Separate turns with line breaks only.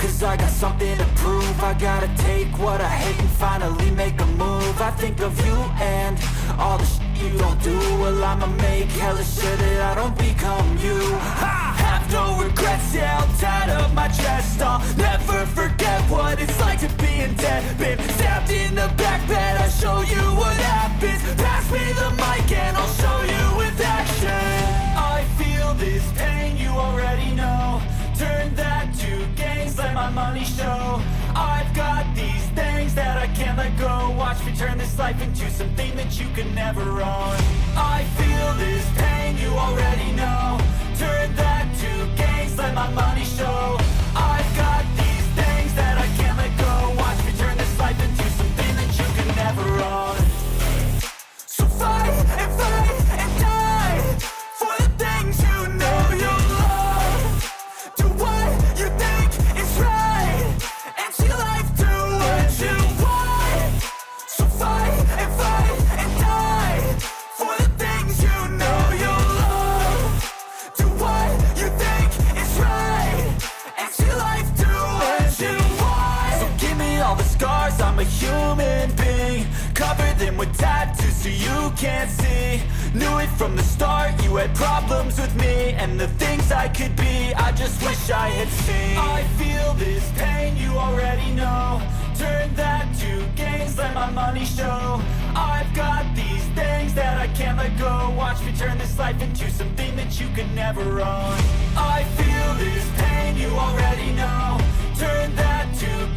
cause I got something to prove. I gotta take what I hate and finally make a move. I think of you and all the shit you don't do. Well, I'ma make hella sure that I don't become you. I have no regrets, yeah, I'll tie up my chest. I'll never forget what it's like to be in debt. Been stabbed in the back bed, I'll show you what happens. Pass me the mic and I'll show you with action. I feel this pain, you already know. Turn that to gains, let my money show. I've got these things that I can't let go. Watch me turn this life into something that you could never own. I feel this pain, you already know. Turn that to gains, let my money show. I've got these things that I can't let go. Watch me turn this life into something that you could never own. So fight and die for the things you know you love. Do what you think is right and see life do what you want. So fight and die for the things you know you love. Do what you think is right and see life do what you want. So give me all the scars, I'm a human being. Cover them with tattoos so you can't see. Knew it from the start, you had problems with me and the things I could be, I just wish I had seen. I feel this pain, you already know. Turn that to gains, let my money show. I've got these things that I can't let go. Watch me turn this life into something that you could never own. I feel this pain, you already know. Turn that to